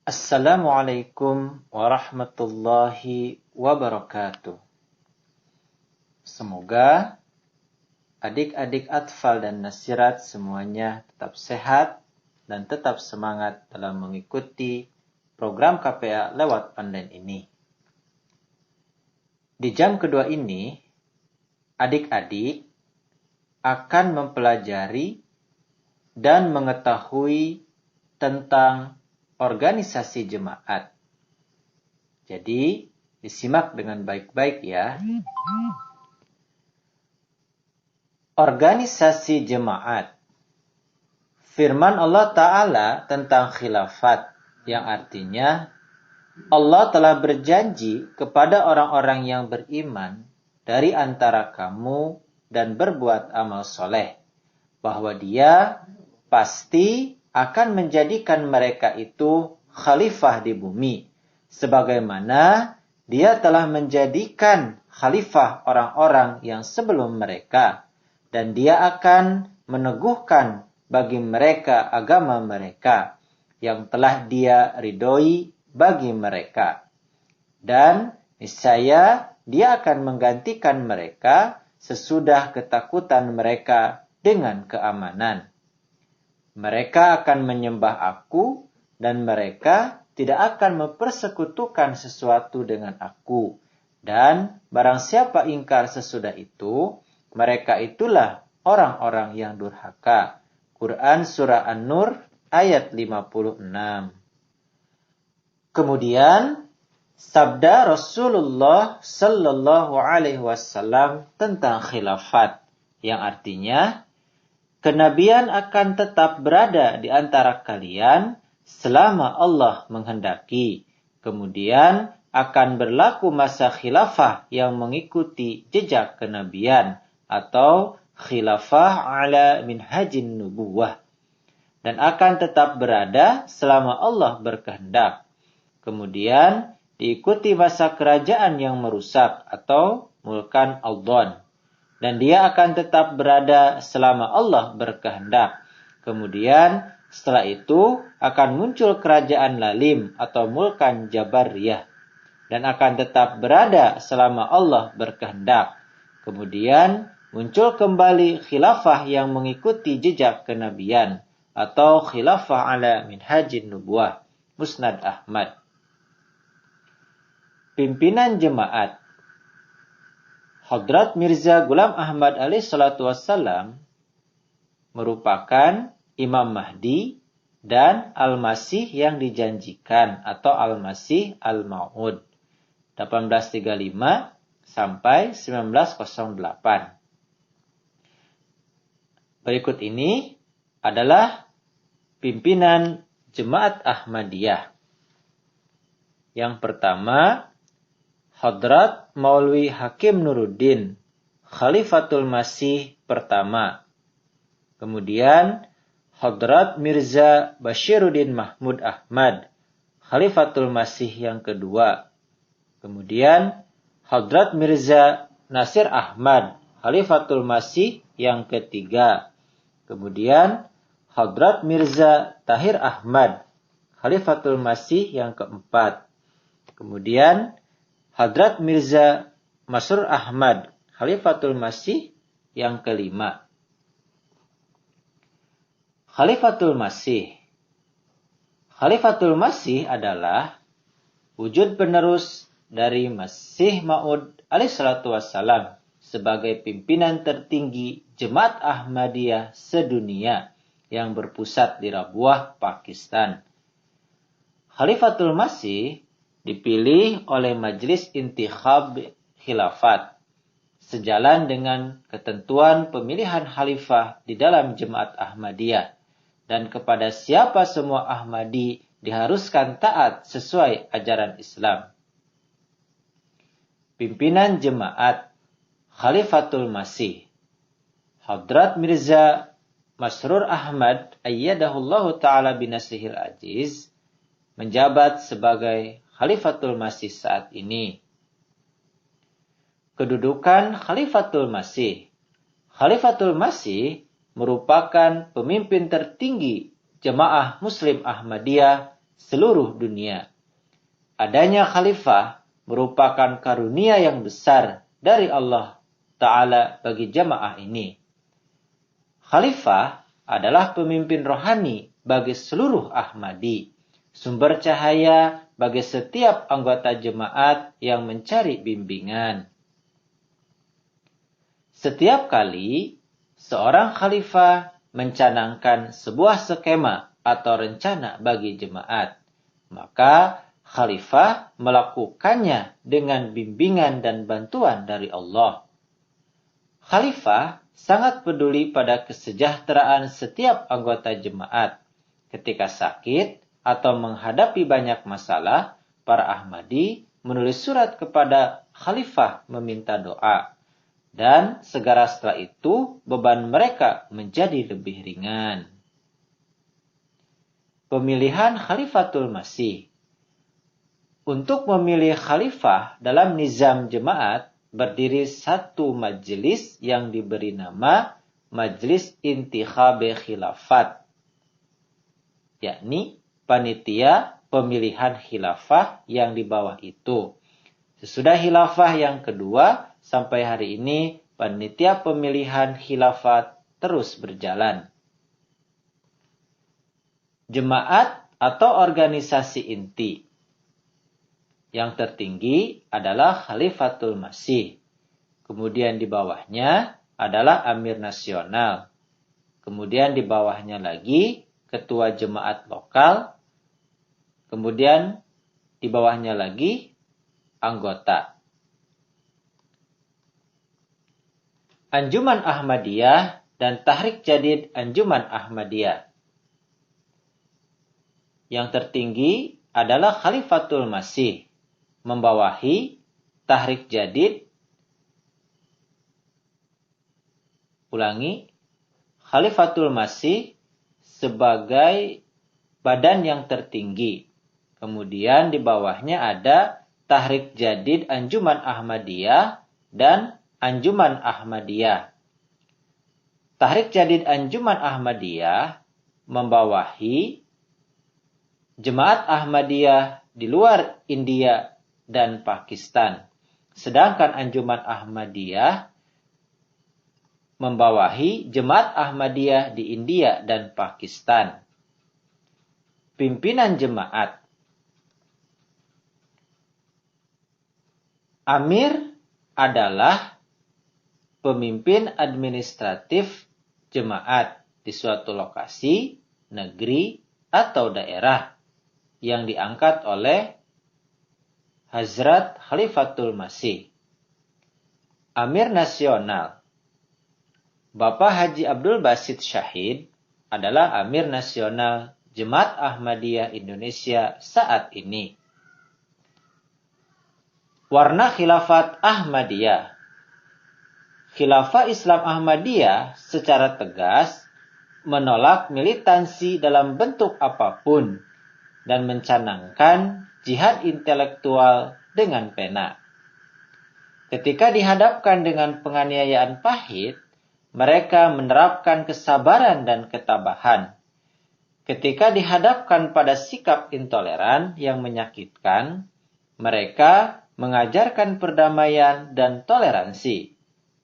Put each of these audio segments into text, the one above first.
Assalamualaikum warahmatullahi wabarakatuh. Semoga adik-adik Atfal dan Nasirat semuanya tetap sehat dan tetap semangat dalam mengikuti program KPA lewat online ini. Di jam kedua ini, adik-adik akan mempelajari dan mengetahui tentang organisasi jemaat. Jadi, disimak dengan baik-baik ya. Organisasi jemaat. Firman Allah Ta'ala tentang khilafat, yang artinya Allah telah berjanji kepada orang-orang yang beriman dari antara kamu dan berbuat amal soleh, bahwa Dia pasti akan menjadikan mereka itu khalifah di bumi, sebagaimana Dia telah menjadikan khalifah orang-orang yang sebelum mereka, dan Dia akan meneguhkan bagi mereka agama mereka yang telah Dia ridhoi bagi mereka. Dan niscaya Dia akan menggantikan mereka sesudah ketakutan mereka dengan keamanan. Mereka akan menyembah Aku, dan mereka tidak akan mempersekutukan sesuatu dengan Aku. Dan barang siapa ingkar sesudah itu, mereka itulah orang-orang yang durhaka. Quran Surah An-Nur ayat 56. Kemudian, sabda Rasulullah Sallallahu Alaihi Wasallam tentang khilafat, yang artinya, kenabian akan tetap berada di antara kalian selama Allah menghendaki. Kemudian akan berlaku masa khilafah yang mengikuti jejak kenabian atau khilafah ala minhajin nubuwah. Dan akan tetap berada selama Allah berkehendak. Kemudian diikuti masa kerajaan yang merusak atau mulkan Aldon. Dan dia akan tetap berada selama Allah berkehendak. Kemudian setelah itu akan muncul kerajaan lalim atau mulkan Jabariyah. Dan akan tetap berada selama Allah berkehendak. Kemudian muncul kembali khilafah yang mengikuti jejak kenabian atau khilafah ala minhajin nubuwah. Musnad Ahmad. Pimpinan jemaat. Hadrat Mirza Ghulam Ahmad alaihi salatu wassalam merupakan Imam Mahdi dan Al-Masih yang dijanjikan atau Al-Masih Al-Mau'ud 1835 sampai 1908. Berikut ini adalah pimpinan Jemaat Ahmadiyah. Yang pertama, Hadrat Maulwi Hakim Nuruddin, Khalifatul Masih pertama. Kemudian Hadrat Mirza Bashiruddin Mahmud Ahmad, Khalifatul Masih yang kedua. Kemudian Hadrat Mirza Nasir Ahmad, Khalifatul Masih yang ketiga. Kemudian Hadrat Mirza Tahir Ahmad, Khalifatul Masih yang keempat. Kemudian Hadrat Mirza Masrur Ahmad, Khalifatul Masih yang kelima. Khalifatul Masih. Khalifatul Masih adalah wujud penerus dari Masih Maud alaihi salatu wassalam sebagai pimpinan tertinggi Jemaat Ahmadiyah sedunia yang berpusat di Rabuah, Pakistan. Khalifatul Masih dipilih oleh Majelis Intikhab Khilafat, sejalan dengan ketentuan pemilihan khalifah di dalam Jemaat Ahmadiyah, dan kepada siapa semua Ahmadi diharuskan taat sesuai ajaran Islam. Pimpinan Jemaat Khalifatul Masih. Hadrat Mirza Masrur Ahmad ayyadahullahu ta'ala binasrihil aziz menjabat sebagai Khalifatul Masih saat ini. Kedudukan Khalifatul Masih. Khalifatul Masih merupakan pemimpin tertinggi Jemaah Muslim Ahmadiyah seluruh dunia. Adanya khalifah merupakan karunia yang besar dari Allah Ta'ala bagi jamaah ini. Khalifah adalah pemimpin rohani bagi seluruh Ahmadi, sumber cahaya bagi setiap anggota jemaat yang mencari bimbingan. Setiap kali seorang khalifah mencanangkan sebuah skema atau rencana bagi jemaat, maka khalifah melakukannya dengan bimbingan dan bantuan dari Allah. Khalifah sangat peduli pada kesejahteraan setiap anggota jemaat. Ketika sakit atau menghadapi banyak masalah, para Ahmadi menulis surat kepada khalifah meminta doa. Dan segera setelah itu, beban mereka menjadi lebih ringan. Pemilihan Khalifatul Masih. Untuk memilih khalifah dalam nizam jemaat, berdiri satu majelis yang diberi nama Majelis Intikhabe Khilafat, yakni panitia pemilihan khilafah yang di bawah itu. Sesudah khilafah yang kedua, sampai hari ini panitia pemilihan khilafat terus berjalan. Jemaat atau organisasi inti. Yang tertinggi adalah Khalifatul Masih. Kemudian di bawahnya adalah Amir Nasional. Kemudian di bawahnya lagi Ketua Jemaat Lokal. Kemudian di bawahnya lagi anggota. Anjuman Ahmadiyah dan Tahrik Jadid Anjuman Ahmadiyah. Yang tertinggi adalah Khalifatul Masih, membawahi Tahrik Jadid. Khalifatul Masih sebagai badan yang tertinggi. Kemudian di bawahnya ada Tahrik Jadid Anjuman Ahmadiyah dan Anjuman Ahmadiyah. Tahrik Jadid Anjuman Ahmadiyah membawahi Jemaat Ahmadiyah di luar India dan Pakistan. Sedangkan Anjuman Ahmadiyah membawahi Jemaat Ahmadiyah di India dan Pakistan. Pimpinan jemaat. Amir adalah pemimpin administratif jemaat di suatu lokasi, negeri, atau daerah yang diangkat oleh Hazrat Khalifatul Masih. Amir Nasional. Bapak Haji Abdul Basit Syahid adalah Amir Nasional Jemaat Ahmadiyah Indonesia saat ini. Warna Khilafat Ahmadiyah. Khilafah Islam Ahmadiyah secara tegas menolak militansi dalam bentuk apapun dan mencanangkan jihad intelektual dengan pena. Ketika dihadapkan dengan penganiayaan pahit, mereka menerapkan kesabaran dan ketabahan. Ketika dihadapkan pada sikap intoleran yang menyakitkan, mereka mengajarkan perdamaian dan toleransi.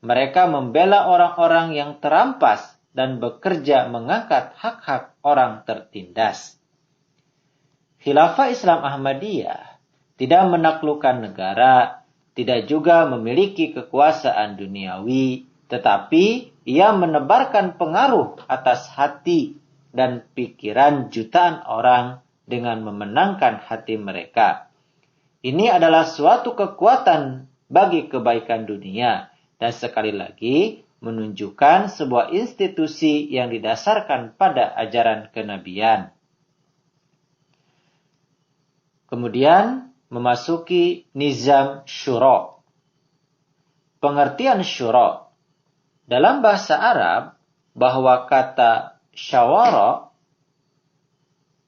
Mereka membela orang-orang yang terampas dan bekerja mengangkat hak-hak orang tertindas. Khilafah Islam Ahmadiyah tidak menaklukkan negara, tidak juga memiliki kekuasaan duniawi, tetapi ia menebarkan pengaruh atas hati dan pikiran jutaan orang dengan memenangkan hati mereka. Ini adalah suatu kekuatan bagi kebaikan dunia dan sekali lagi menunjukkan sebuah institusi yang didasarkan pada ajaran kenabian. Kemudian memasuki nizam syura. Pengertian syura. Dalam bahasa Arab, bahwa kata syawara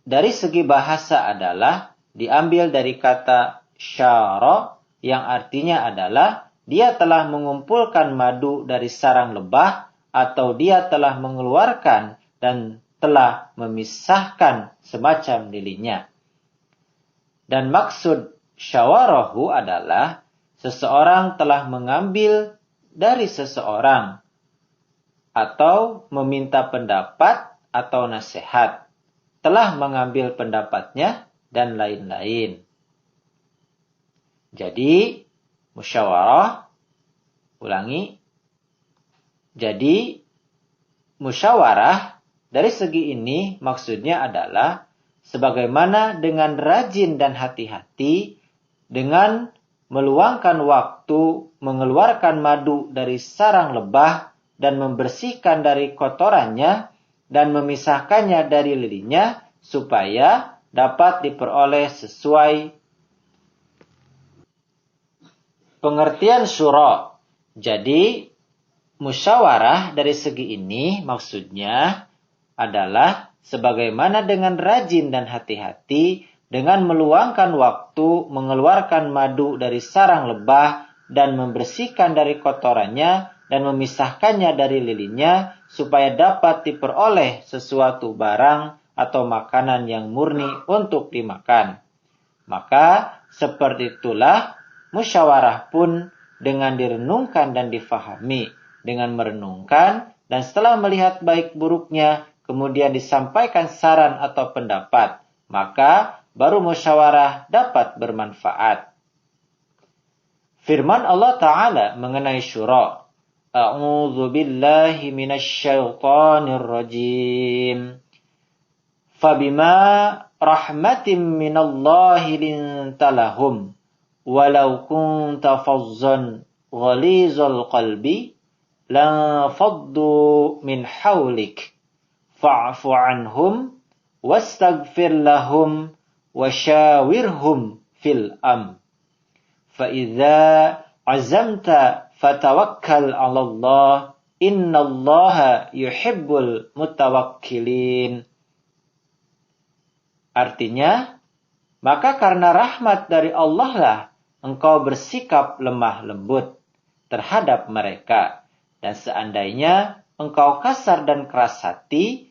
dari segi bahasa adalah diambil dari kata syara yang artinya adalah dia telah mengumpulkan madu dari sarang lebah atau dia telah mengeluarkan dan telah memisahkan semacam lilinnya. Dan maksud syawarahu adalah seseorang telah mengambil dari seseorang atau meminta pendapat atau nasihat, telah mengambil pendapatnya, dan lain-lain. Jadi, musyawarah, ulangi. Jadi, musyawarah dari segi ini maksudnya adalah sebagaimana dengan rajin dan hati-hati, dengan meluangkan waktu, mengeluarkan madu dari sarang lebah, dan membersihkan dari kotorannya, dan memisahkannya dari lilinya, supaya dapat diperoleh sesuai pengertian syura. Jadi, musyawarah dari segi ini maksudnya adalah sebagaimana dengan rajin dan hati-hati, dengan meluangkan waktu, mengeluarkan madu dari sarang lebah, dan membersihkan dari kotorannya, dan memisahkannya dari lilinya, supaya dapat diperoleh sesuatu barang atau makanan yang murni untuk dimakan. Maka seperti itulah musyawarah pun dengan direnungkan dan difahami. Dengan merenungkan dan setelah melihat baik buruknya, kemudian disampaikan saran atau pendapat, maka baru musyawarah dapat bermanfaat. Firman Allah Ta'ala mengenai syura. A'udzu billahi minasyaitonir rajim. Fabima rahmatin minallahi linta lahum walau kunta fazzan ghalizal qalbi la faddu min hawlik fa'fu anhum wastaghfir lahum washawirhum fil amr fa idza azamta fatawakkal 'ala Allah innallaha yuhibbul mutawakkilin. Artinya, maka karena rahmat dari Allah lah engkau bersikap lemah lembut terhadap mereka, dan seandainya engkau kasar dan keras hati,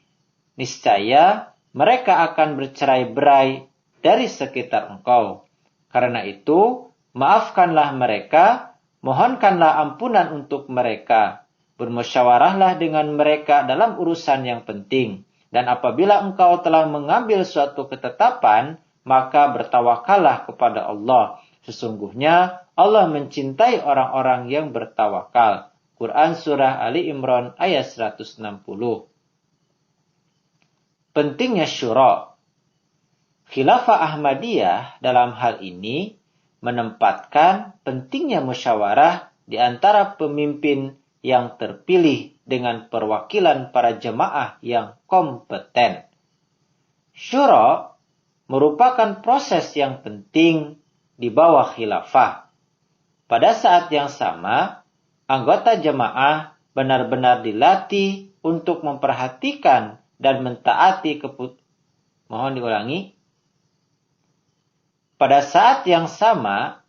niscaya mereka akan bercerai-berai dari sekitar engkau. Karena itu, maafkanlah mereka, mohonkanlah ampunan untuk mereka, bermusyawarahlah dengan mereka dalam urusan yang penting, dan apabila engkau telah mengambil suatu ketetapan, maka bertawakallah kepada Allah. Sesungguhnya Allah mencintai orang-orang yang bertawakal. Quran Surah Ali Imran ayat 160. Pentingnya syura. Khilafah Ahmadiyah dalam hal ini menempatkan pentingnya musyawarah di antara pemimpin yang terpilih dengan perwakilan para jemaah yang kompeten. Syura merupakan proses yang penting di bawah khilafah. Pada saat yang sama, anggota jemaah benar-benar dilatih untuk memperhatikan dan mentaati Mohon diulangi. Pada saat yang sama,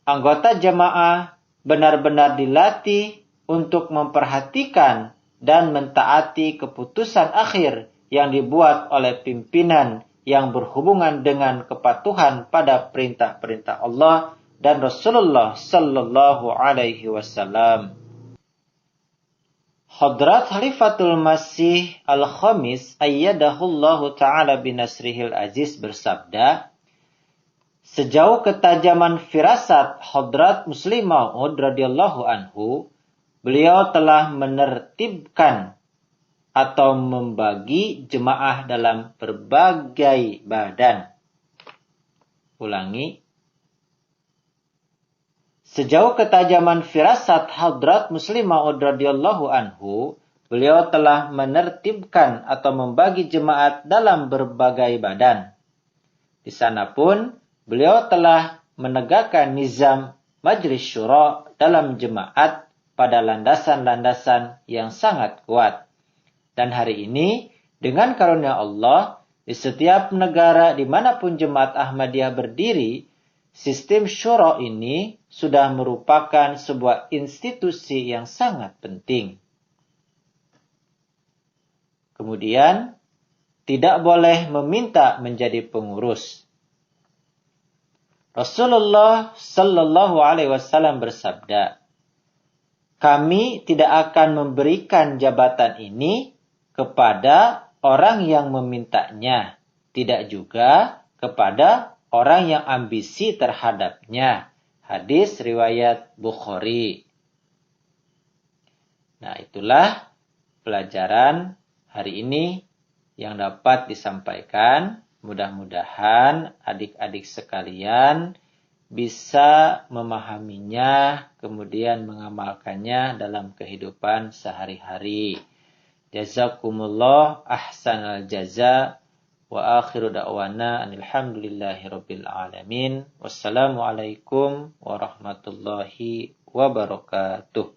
anggota jemaah benar-benar dilatih untuk memperhatikan dan mentaati keputusan akhir yang dibuat oleh pimpinan yang berhubungan dengan kepatuhan pada perintah-perintah Allah dan Rasulullah sallallahu alaihi wasallam. Hadrat Khalifatul Masih Al-Khamis ayyadahullahu ta'ala binasrihil aziz bersabda, sejauh ketajaman firasat Hadrat Muslim Maud radhiyallahu anhu, beliau telah menertibkan atau membagi jemaah dalam berbagai badan. Ulangi. Sejauh ketajaman firasat Hadrat Muslim Maud radhiyallahu anhu, beliau telah menertibkan atau membagi jemaat dalam berbagai badan. Di sana pun beliau telah menegakkan nizam majlis syura dalam jemaat pada landasan-landasan yang sangat kuat. Dan hari ini, dengan karunia Allah, di setiap negara dimanapun jemaat Ahmadiyah berdiri, sistem syura ini sudah merupakan sebuah institusi yang sangat penting. Kemudian, tidak boleh meminta menjadi pengurus. Rasulullah sallallahu alaihi wasallam bersabda, kami tidak akan memberikan jabatan ini kepada orang yang memintanya, tidak juga kepada orang yang ambisi terhadapnya. Hadis riwayat Bukhari. Nah, itulah pelajaran hari ini yang dapat disampaikan. Mudah-mudahan adik-adik sekalian bisa memahaminya, kemudian mengamalkannya dalam kehidupan sehari-hari. Jazakumullah ahsanal jaza wa akhiru da'wana alhamdulillahirabbil alamin. Wassalamualaikum warahmatullahi wabarakatuh.